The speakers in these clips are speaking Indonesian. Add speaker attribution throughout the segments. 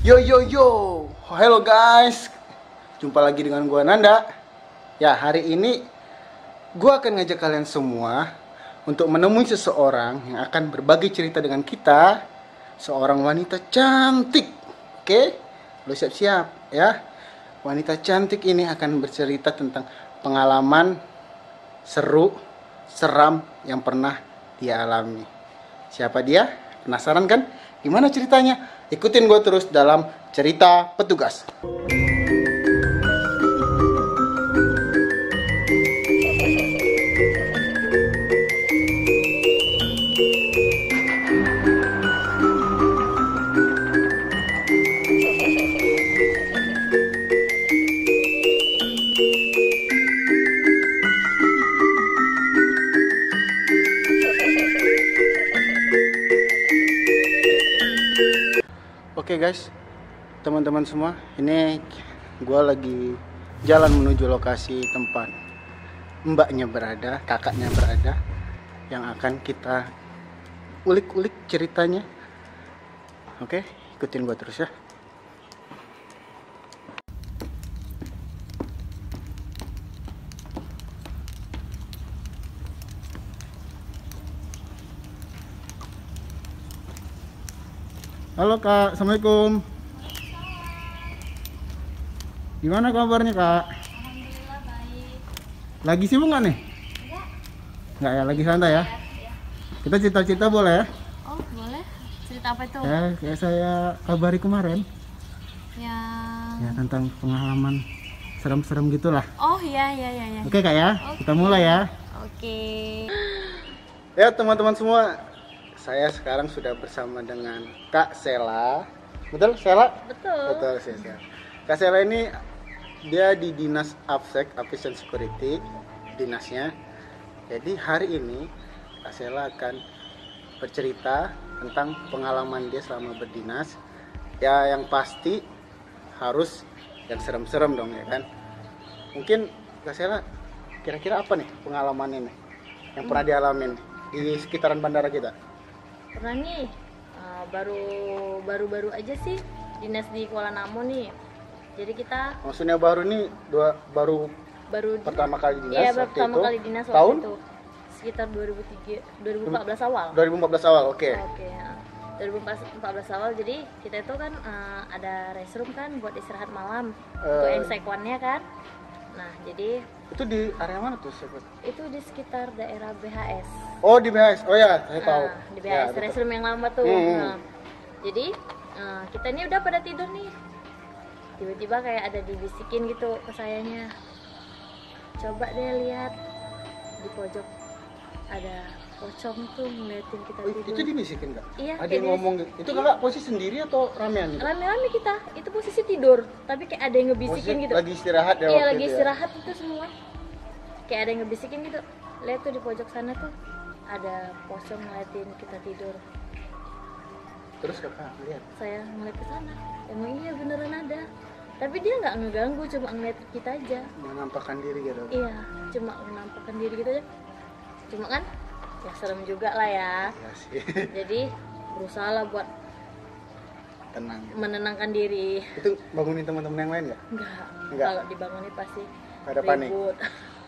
Speaker 1: Yo yo yo, hello guys, jumpa lagi dengan gua Nanda. Ya, hari ini gua akan ngajak kalian semua untuk menemui seseorang yang akan berbagi cerita dengan kita. Seorang wanita cantik. Oke, lo siap-siap ya. Wanita cantik ini akan bercerita tentang pengalaman seru, seram yang pernah dia alami. Siapa dia? Penasaran kan? Gimana ceritanya? Ikutin gue terus dalam cerita petugas. Oke guys, teman-teman semua, ini gue lagi jalan menuju lokasi tempat mbaknya berada, kakaknya berada, yang akan kita ulik-ulik ceritanya. Oke, ikutin gue terus ya. Halo Kak, Assalamualaikum. Gimana kabarnya Kak?
Speaker 2: Alhamdulillah baik.
Speaker 1: Lagi sibuk nggak nih? Nggak ya, lagi santai ya?
Speaker 2: Ya.
Speaker 1: Kita cerita-cerita boleh ya?
Speaker 2: Oh boleh. Cerita apa itu?
Speaker 1: Ya, kayak saya kabari kemarin.
Speaker 2: Ya.
Speaker 1: Ya, tentang pengalaman serem-serem gitulah.
Speaker 2: Oh iya iya iya.
Speaker 1: Oke Kak ya,
Speaker 2: Oke.
Speaker 1: kita mulai ya.
Speaker 2: Oke.
Speaker 1: Ya teman-teman semua, saya sekarang sudah bersama dengan Kak Sela. Betul Sela?
Speaker 2: Betul.
Speaker 1: Betul sih. Kak Sela ini dia di Dinas AppSec, Application Security, dinasnya. Jadi hari ini Kak Sela akan bercerita tentang pengalaman dia selama berdinas. Ya yang pasti harus yang serem-serem dong ya kan. Mungkin Kak Sela kira-kira apa nih pengalaman ini yang pernah dialamin di sekitaran bandara kita?
Speaker 2: Pernah nih. Baru aja sih dinas di Kuala Namu nih. Jadi kita
Speaker 1: Maksudnya baru ini baru pertama kali dinas.
Speaker 2: Iya,
Speaker 1: waktu
Speaker 2: pertama
Speaker 1: itu.
Speaker 2: kali dinas waktu
Speaker 1: Tahun
Speaker 2: itu. Sekitar 2014 awal.
Speaker 1: 2014 awal, oke.
Speaker 2: Oke, ya. 2014 awal, jadi kita itu kan ada restroom kan buat istirahat malam untuk yang sekwannya kan. Nah, jadi
Speaker 1: Itu di area mana tuh?
Speaker 2: itu di sekitar daerah BHS.
Speaker 1: Oh di BHS, oh ya saya tahu.
Speaker 2: Di
Speaker 1: Ya,
Speaker 2: BHS
Speaker 1: betul.
Speaker 2: restroom yang lama tuh.
Speaker 1: Hmm.
Speaker 2: Nah, jadi kita ini udah pada tidur nih. Tiba-tiba kayak ada dibisikin gitu ke sayanya. Coba deh lihat di pojok ada pocong tuh ngeliatin kita
Speaker 1: Oh,
Speaker 2: tidur.
Speaker 1: itu dibisikin nggak?
Speaker 2: Iya,
Speaker 1: Ada
Speaker 2: kayak
Speaker 1: yang ngomong gitu. Itu
Speaker 2: iya.
Speaker 1: kakak posisi sendiri atau ramean gitu?
Speaker 2: Rame-rame kita, itu posisi tidur, tapi kayak ada yang ngebisikin
Speaker 1: Posisi
Speaker 2: gitu.
Speaker 1: lagi istirahat ya
Speaker 2: Iya,
Speaker 1: waktu
Speaker 2: lagi
Speaker 1: itu ya?
Speaker 2: istirahat itu semua. Kayak ada yang ngebisikin gitu. Lihat tuh di pojok sana tuh ada pocong ngeliatin kita tidur.
Speaker 1: Terus kakak lihat?
Speaker 2: Saya ngeliat ke sana. Emang iya beneran ada. Tapi dia nggak ngeganggu, cuma ngeliat kita aja.
Speaker 1: Menampakkan diri gitu.
Speaker 2: Iya, cuma menampakkan diri gitu aja. Cuma kan, ya serem juga lah ya.
Speaker 1: Ya sih.
Speaker 2: Jadi berusaha lah buat
Speaker 1: Tenang gitu.
Speaker 2: menenangkan diri.
Speaker 1: Itu bangunin teman-teman yang lain nggak? Enggak.
Speaker 2: Kalau dibangunin pasti
Speaker 1: Ada panik.
Speaker 2: ribut.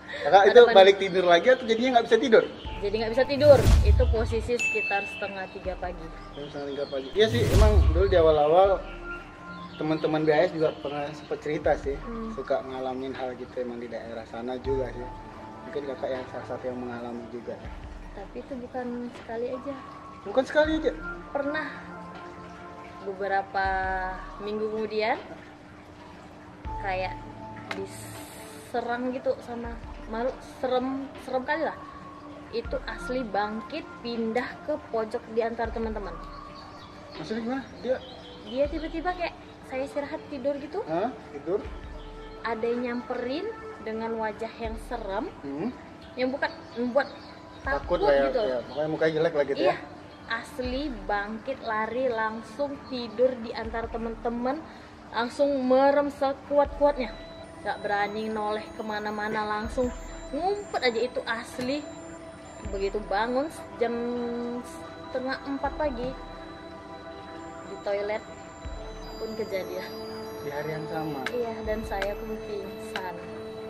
Speaker 1: Kakak
Speaker 2: Ada
Speaker 1: itu
Speaker 2: panik.
Speaker 1: balik tidur lagi atau jadinya nggak bisa tidur?
Speaker 2: Jadi nggak bisa tidur. Itu posisi sekitar 2:30 pagi.
Speaker 1: Jam 2:30 pagi. Iya sih, emang dulu di awal-awal teman-teman BAS juga pernah sempat cerita sih, suka ngalamin hal gitu emang di daerah sana juga sih. Mungkin kakak yang salah satu yang mengalami juga.
Speaker 2: Tapi itu bukan sekali aja.
Speaker 1: Bukan sekali aja.
Speaker 2: Pernah beberapa minggu kemudian kayak diserang gitu sama malu, serem kali lah. Itu asli bangkit pindah ke pojok di antara teman-teman.
Speaker 1: Maksudnya gimana?
Speaker 2: Dia tiba-tiba kayak saya istirahat tidur gitu,
Speaker 1: Tidur?
Speaker 2: ada yang nyamperin dengan wajah yang serem,
Speaker 1: Hmm.
Speaker 2: yang bukan membuat
Speaker 1: Takut
Speaker 2: takut
Speaker 1: lah ya,
Speaker 2: gitu.
Speaker 1: ya. Pokoknya mukanya jelek lah gitu
Speaker 2: Iya,
Speaker 1: ya.
Speaker 2: asli bangkit lari langsung tidur di antara teman-teman, langsung merem sekuat-kuatnya, nggak berani noleh kemana-mana, langsung ngumpet aja. Itu asli. Begitu bangun jam 3:30 pagi di toilet pun kejadian.
Speaker 1: Di hari yang sama.
Speaker 2: Iya, dan saya pun pingsan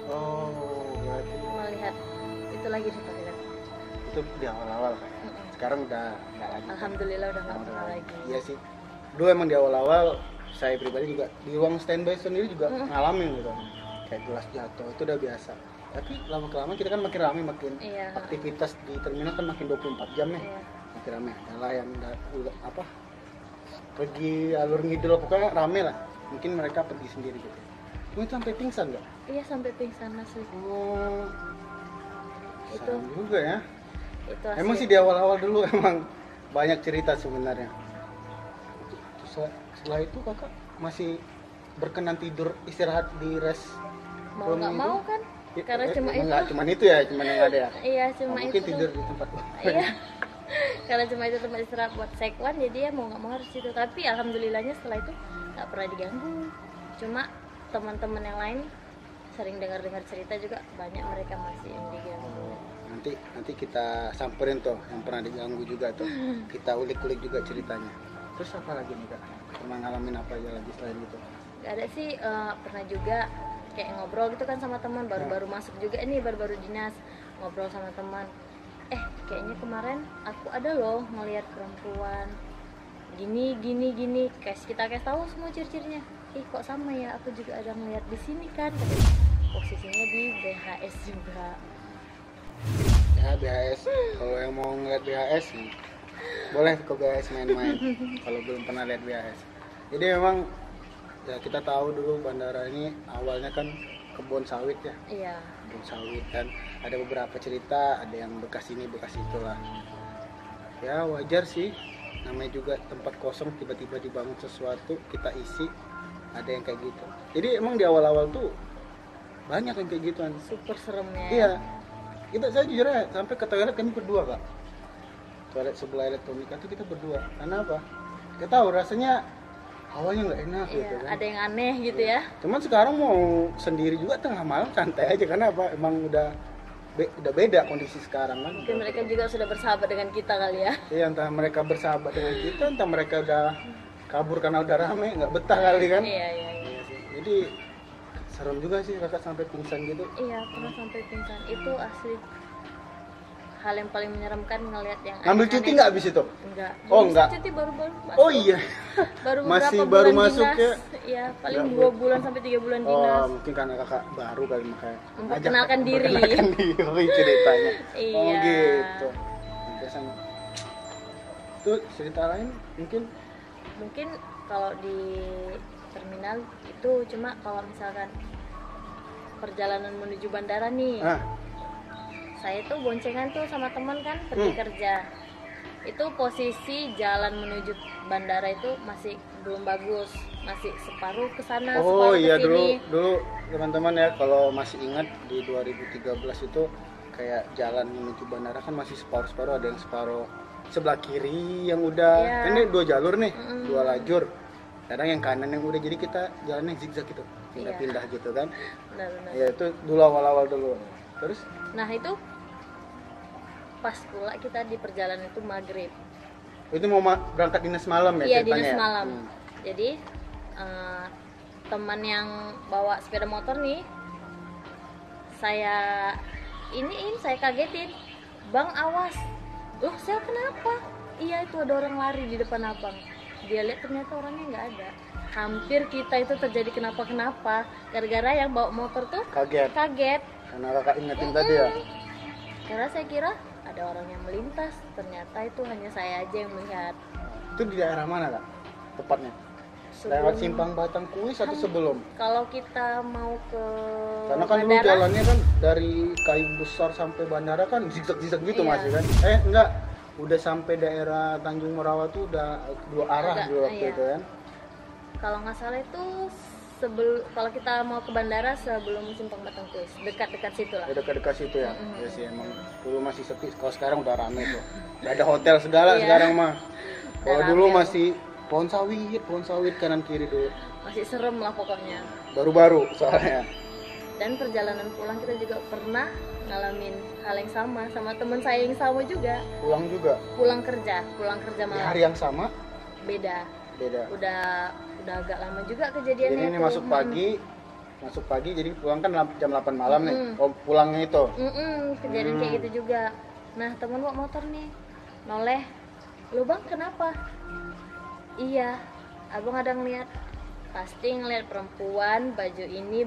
Speaker 1: Oh, berarti
Speaker 2: melihat itu lagi di toilet.
Speaker 1: itu di awal-awal kan. Sekarang udah nggak lagi.
Speaker 2: Alhamdulillah udah nggak
Speaker 1: Udah
Speaker 2: pernah lagi.
Speaker 1: Iya sih. Dulu emang di awal-awal saya pribadi juga di ruang standby sendiri juga ngalamin gitu. Kayak gelas jatuh itu udah biasa. Tapi lama-kelamaan kita kan makin ramai, makin
Speaker 2: Iya.
Speaker 1: aktivitas di terminal kan makin 24 jam ya.
Speaker 2: Iya.
Speaker 1: Makin ramai. Adalah yang apa? Pergi alur ngidul pokoknya rame lah. Mungkin mereka pergi sendiri gitu. Itu sampai pingsan nggak?
Speaker 2: Iya, sampai pingsan asli.
Speaker 1: Oh,
Speaker 2: Itu
Speaker 1: serem juga ya.
Speaker 2: itu asli.
Speaker 1: Emang sih di awal-awal dulu emang banyak cerita sebenarnya. Terus setelah itu kakak masih berkenan tidur istirahat di rest
Speaker 2: mau nggak
Speaker 1: room
Speaker 2: mau
Speaker 1: itu?
Speaker 2: kan? Karena cuma itu.
Speaker 1: Nggak cuman itu ya, cuman yang ada ya.
Speaker 2: Iya, cuma
Speaker 1: Nggak
Speaker 2: itu.
Speaker 1: mungkin tidur di tempat
Speaker 2: Iya. Karena cuma itu tempat istirahat buat sekwan, jadi ya mau nggak mau harus itu. Tapi alhamdulillahnya setelah itu nggak pernah diganggu. Cuma teman-teman yang lain sering dengar-dengar cerita juga banyak mereka masih yang diganggu.
Speaker 1: nanti kita samperin tuh yang pernah diganggu juga tuh, kita ulik-ulik juga ceritanya. Terus apa lagi nih kak? Pernah ngalamin apa aja lagi selain itu?
Speaker 2: Gak ada sih, pernah juga kayak ngobrol gitu kan sama teman, baru-baru masuk juga ini, baru-baru dinas, ngobrol sama teman. Kayaknya kemarin aku ada loh ngelihat perempuan gini, kita kasih tahu semua ciri-cirinya. Kok sama ya, aku juga ada ngelihat di sini kan, posisinya di BHS juga.
Speaker 1: Ya BHS, kalau yang mau ngeliat BHS boleh ke BHS main-main kalau belum pernah lihat BHS. Jadi memang ya kita tahu dulu bandara ini awalnya kan kebun sawit ya.
Speaker 2: Iya.
Speaker 1: Kebun sawit, dan ada beberapa cerita, ada yang bekas ini bekas itulah. Ya wajar sih, namanya juga tempat kosong tiba-tiba dibangun sesuatu kita isi, ada yang kayak gitu. Jadi emang di awal-awal tuh banyak yang kayak gituan.
Speaker 2: Super seremnya.
Speaker 1: Iya. Saya jujur ya, sampai ke toilet kami berdua kak. Toilet sebelah elektronika itu kita berdua. Karena apa? Kita tahu rasanya hawanya nggak enak
Speaker 2: Iya,
Speaker 1: gitu kan.
Speaker 2: ada yang aneh gitu ya.
Speaker 1: Cuman sekarang mau sendiri juga tengah malam santai aja, karena apa? Emang udah beda kondisi sekarang kan.
Speaker 2: Mungkin mereka juga sudah bersahabat dengan kita kali ya.
Speaker 1: Iya, entah mereka bersahabat dengan kita, entah mereka udah kabur karena udah rame, nggak betah kali kan.
Speaker 2: Iya.
Speaker 1: Iya sih. Jadi serem juga sih kakak sampai pingsan gitu.
Speaker 2: Iya, pernah sampai pingsan. Itu asli hal yang paling menyeramkan ngelihat yang
Speaker 1: Ngambil cuti nggak abis itu?
Speaker 2: Enggak.
Speaker 1: Oh,
Speaker 2: Belum
Speaker 1: enggak.
Speaker 2: Cuti baru-baru masuk.
Speaker 1: Oh iya.
Speaker 2: Baru
Speaker 1: Masih
Speaker 2: berapa
Speaker 1: baru
Speaker 2: bulan
Speaker 1: masuk
Speaker 2: dinas.
Speaker 1: ya?
Speaker 2: Iya, paling
Speaker 1: Nggak
Speaker 2: 2 bulan sampai 3 bulan dinas.
Speaker 1: Oh, mungkin karena kakak baru kali makanya.
Speaker 2: Memperkenalkan diri.
Speaker 1: Memperkenalkan diri ceritanya. Oh
Speaker 2: Iya.
Speaker 1: gitu. Biasanya. Itu cerita lain
Speaker 2: Mungkin kalau di terminal itu cuma kalau misalkan perjalanan menuju bandara nih. Saya tuh boncengan tuh sama teman kan pergi kerja. Itu posisi jalan menuju bandara itu masih belum bagus, masih separuh ke sana,
Speaker 1: Oh
Speaker 2: separuh
Speaker 1: iya,
Speaker 2: ke sini.
Speaker 1: dulu teman-teman ya, kalau masih ingat di 2013 itu kayak jalan menuju bandara kan masih separuh-separuh, ada yang separuh sebelah kiri yang udah kan ini 2 jalur nih, 2 lajur. Kadang yang kanan yang udah, jadi kita jalannya zigzag gitu, pindah-pindah gitu kan.
Speaker 2: Benar-benar.
Speaker 1: Ya itu dulu awal-awal dulu. Terus
Speaker 2: Nah itu pas pula kita di perjalanan itu maghrib.
Speaker 1: itu mau berangkat dinas malam ya
Speaker 2: Iya,
Speaker 1: ceritanya
Speaker 2: dinas
Speaker 1: ya?
Speaker 2: malam. Jadi teman yang bawa sepeda motor nih, saya saya kagetin, "Bang, awas." Loh, saya kenapa? Iya, itu ada orang lari di depan abang. Dia lihat ternyata orangnya nggak ada. Hampir kita itu terjadi kenapa-kenapa gara-gara yang bawa motor tuh
Speaker 1: Kaget karena kakak ingetin tadi ya.
Speaker 2: Karena saya kira ada orang yang melintas, ternyata itu hanya saya aja yang melihat.
Speaker 1: Itu di daerah mana kak tepatnya? Lewat simpang Batang Kuis atau sebelum?
Speaker 2: Kalau kita mau ke
Speaker 1: Karena kan dulu
Speaker 2: bandara,
Speaker 1: jalannya kan dari Kayu Besar sampai bandara kan zigzag-zigzag gitu
Speaker 2: Iya.
Speaker 1: masih kan? Enggak, udah sampai daerah Tanjung Merawa tuh udah 2 arah
Speaker 2: Agak,
Speaker 1: dulu waktu
Speaker 2: iya.
Speaker 1: itu kan?
Speaker 2: kalau nggak salah itu kalau kita mau ke bandara sebelum simpang Batang Kuis, dekat-dekat situ lah.
Speaker 1: Ya dekat-dekat situ ya. Ya sih emang dulu masih sepi. Kalau sekarang udah rame tuh. Udah ada hotel segala
Speaker 2: Iya.
Speaker 1: sekarang mah. Kalau
Speaker 2: Udah
Speaker 1: dulu
Speaker 2: rame.
Speaker 1: masih pohon sawit kanan kiri dulu.
Speaker 2: Masih serem lah pokoknya.
Speaker 1: Baru-baru soalnya.
Speaker 2: Dan perjalanan pulang kita juga pernah ngalamin hal yang sama teman saya yang sama juga.
Speaker 1: Pulang juga
Speaker 2: Pulang kerja
Speaker 1: di
Speaker 2: malam.
Speaker 1: hari yang sama,
Speaker 2: Beda.
Speaker 1: beda.
Speaker 2: Udah udah agak lama juga
Speaker 1: Jadi
Speaker 2: kejadiannya
Speaker 1: ini
Speaker 2: itu.
Speaker 1: masuk pagi jadi pulang kan jam 8 malam nih. Oh, pulangnya itu.
Speaker 2: Kejadian kayak gitu juga. Nah, temen bawa motor nih noleh, lu bang kenapa? Iya, abang ada ngeliat, pasti ngeliat perempuan baju ini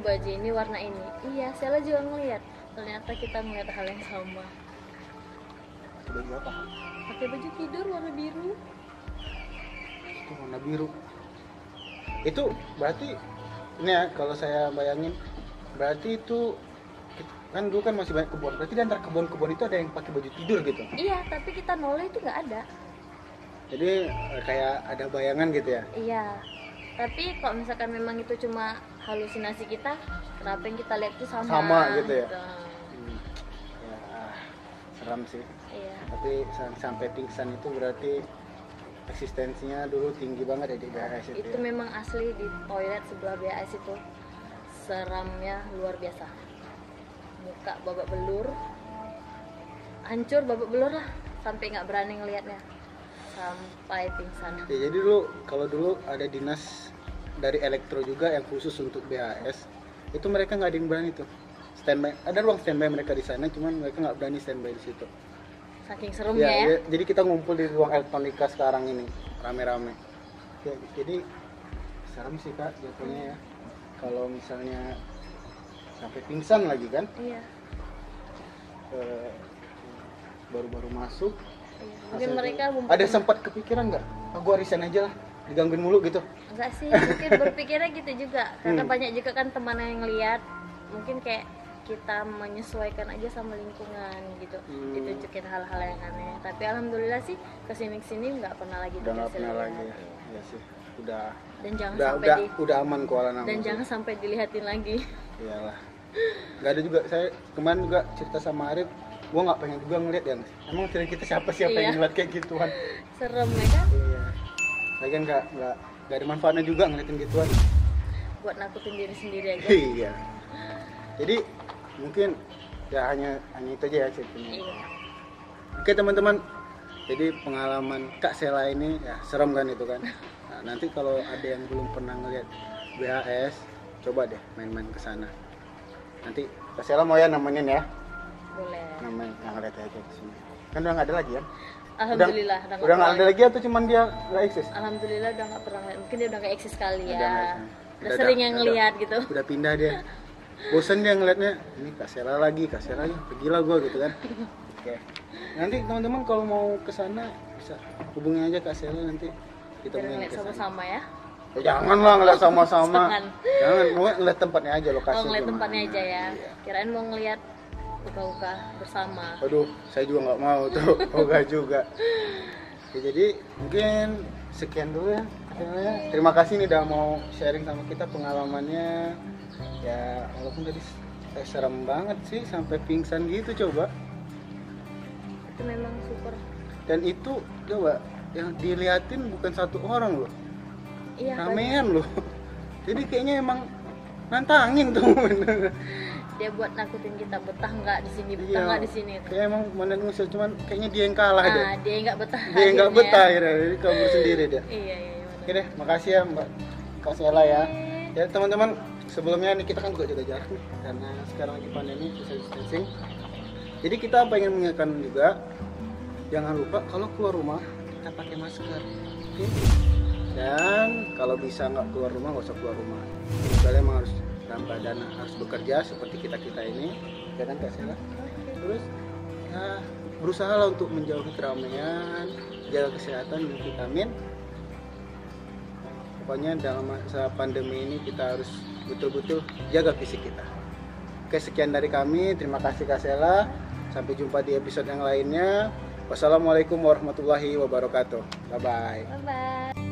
Speaker 2: warna ini. Iya, Sela juga ngeliat. Ternyata kita ngeliat hal yang sama.
Speaker 1: Baju apa?
Speaker 2: Pakai baju tidur warna biru.
Speaker 1: Itu warna biru. Itu berarti ini ya kalau saya bayangin berarti itu kan dulu kan masih banyak kebun. Berarti di antara kebun-kebun itu ada yang pakai baju tidur gitu.
Speaker 2: Iya, tapi kita noleh itu nggak ada.
Speaker 1: Jadi kayak ada bayangan gitu ya.
Speaker 2: Iya, tapi kalau misalkan memang itu cuma halusinasi kita, kenapa yang kita lihat itu sama
Speaker 1: Gitu ya. Ya, seram sih.
Speaker 2: Iya.
Speaker 1: Tapi sampai pingsan itu berarti eksistensinya dulu tinggi banget ya di BHS itu.
Speaker 2: Itu
Speaker 1: Ya.
Speaker 2: memang asli di toilet sebelah BAS itu seramnya luar biasa. Muka babak belur, hancur babak belur lah, sampai nggak berani ngelihatnya, sampai pingsan.
Speaker 1: Ya, jadi kalau dulu ada dinas dari elektro juga yang khusus untuk BHS, itu mereka nggak ada yang berani tuh standby. Ada ruang standby mereka di sana, cuman mereka nggak berani standby di situ.
Speaker 2: Saking seremnya ya.
Speaker 1: Jadi kita ngumpul di ruang elektronika sekarang ini rame-rame. Ya, jadi serem sih kak jatuhnya ya. Kalau misalnya sampai pingsan lagi kan,
Speaker 2: Iya.
Speaker 1: baru-baru masuk.
Speaker 2: Iya. Mungkin mereka
Speaker 1: Ada sempat kepikiran nggak? Gua resign aja lah, digangguin mulu gitu.
Speaker 2: enggak sih, mungkin berpikirnya gitu juga karena banyak juga kan teman yang ngeliat, mungkin kayak kita menyesuaikan aja sama lingkungan gitu, ditunjukin hal-hal yang aneh. Tapi alhamdulillah sih kesini nggak pernah lagi
Speaker 1: Udah nggak
Speaker 2: dikasih
Speaker 1: pernah
Speaker 2: lihat.
Speaker 1: lagi ya. Iya sih, udah
Speaker 2: Dan jangan
Speaker 1: udah
Speaker 2: sampai
Speaker 1: udah, udah aman Kuala Namu.
Speaker 2: dan
Speaker 1: sih.
Speaker 2: jangan sampai dilihatin lagi.
Speaker 1: Iyalah. Gak ada juga, saya kemarin juga cerita sama Arif, gua nggak pengen juga ngeliat yang emang dari kita siapa sih yang
Speaker 2: Iya.
Speaker 1: pengen ngeliat kayak gituan.
Speaker 2: Serem ya kan,
Speaker 1: Iya. Lagian nggak ada manfaatnya juga ngeliatin gituan.
Speaker 2: buat nakutin diri sendiri aja.
Speaker 1: Iya. Jadi mungkin ya hanya itu aja ya ceritanya.
Speaker 2: Iya.
Speaker 1: Oke teman-teman, jadi pengalaman Kak Sela ini ya serem kan itu kan. Nah, nanti kalau ada yang belum pernah ngeliat BHS, coba deh main-main ke sana. Nanti Kak Sela mau ya nemenin ya,
Speaker 2: Boleh.
Speaker 1: nemenin ngeliat aja di sini. Kan udah nggak ada lagi ya?
Speaker 2: Alhamdulillah
Speaker 1: Udah nggak ada lagi atau cuman dia nggak eksis?
Speaker 2: Alhamdulillah udah nggak pernah ngeliat. Mungkin dia udah nggak eksis kali
Speaker 1: Udah
Speaker 2: ya.
Speaker 1: nggak eksis.
Speaker 2: Udah sering yang ngeliat gitu.
Speaker 1: Udah pindah dia. Bosan dia ngeliatnya, ini Kak Sela lagi, pergilah gua gitu kan. Oke. Nanti teman-teman kalau mau ke sana bisa hubungi aja Kak Sela, nanti kita
Speaker 2: Biar
Speaker 1: main
Speaker 2: ngeliat
Speaker 1: ke sana.
Speaker 2: sama-sama ya.
Speaker 1: Ya, jangan lah ngeliat sama-sama.
Speaker 2: Jangan.
Speaker 1: Jangan, mau ngeliat tempatnya aja, lokasi.
Speaker 2: Oh, ngeliat
Speaker 1: gimana.
Speaker 2: tempatnya aja ya.
Speaker 1: Iya.
Speaker 2: Kirain mau ngeliat uka-uka bersama.
Speaker 1: Aduh, saya juga nggak mau tuh, enggak juga. Ya, jadi mungkin sekian dulu ya. Terima kasih nih udah mau sharing sama kita pengalamannya. Ya, walaupun tadi serem banget sih sampai pingsan gitu coba.
Speaker 2: Itu memang super.
Speaker 1: Dan itu coba yang diliatin bukan satu orang loh,
Speaker 2: Iya.
Speaker 1: ramean loh. Jadi kayaknya emang nantangin tuh bener.
Speaker 2: Dia buat nakutin kita, betah nggak di sini, betah
Speaker 1: Iya,
Speaker 2: nggak di sini.
Speaker 1: kayak emang mana ngusir, cuman kayaknya dia yang kalah deh.
Speaker 2: Dia nggak betah.
Speaker 1: Dia yang nggak
Speaker 2: akhirnya.
Speaker 1: betah akhirnya, jadi kabur sendiri dia.
Speaker 2: Iya, iya, iya.
Speaker 1: Oke deh, makasih ya Mbak Kak Sela ya. Ya teman-teman, sebelumnya nih kita kan juga jaga jarak nih karena sekarang lagi pandemi, social distancing. Jadi kita pengen mengingatkan juga, jangan lupa kalau keluar rumah kita pakai masker. Oke? Dan kalau bisa nggak keluar rumah, nggak usah keluar rumah. Kalian emang harus dalam keadaan harus bekerja seperti kita ini, ya kan Kak Sela? Terus ya berusaha lah untuk menjauhi keramaian, jaga kesehatan, minum vitamin. Pokoknya dalam masa pandemi ini kita harus betul-betul jaga fisik kita. Oke, sekian dari kami. Terima kasih Kak Sela. Sampai jumpa di episode yang lainnya. Wassalamualaikum warahmatullahi wabarakatuh. Bye-bye.
Speaker 2: Bye bye.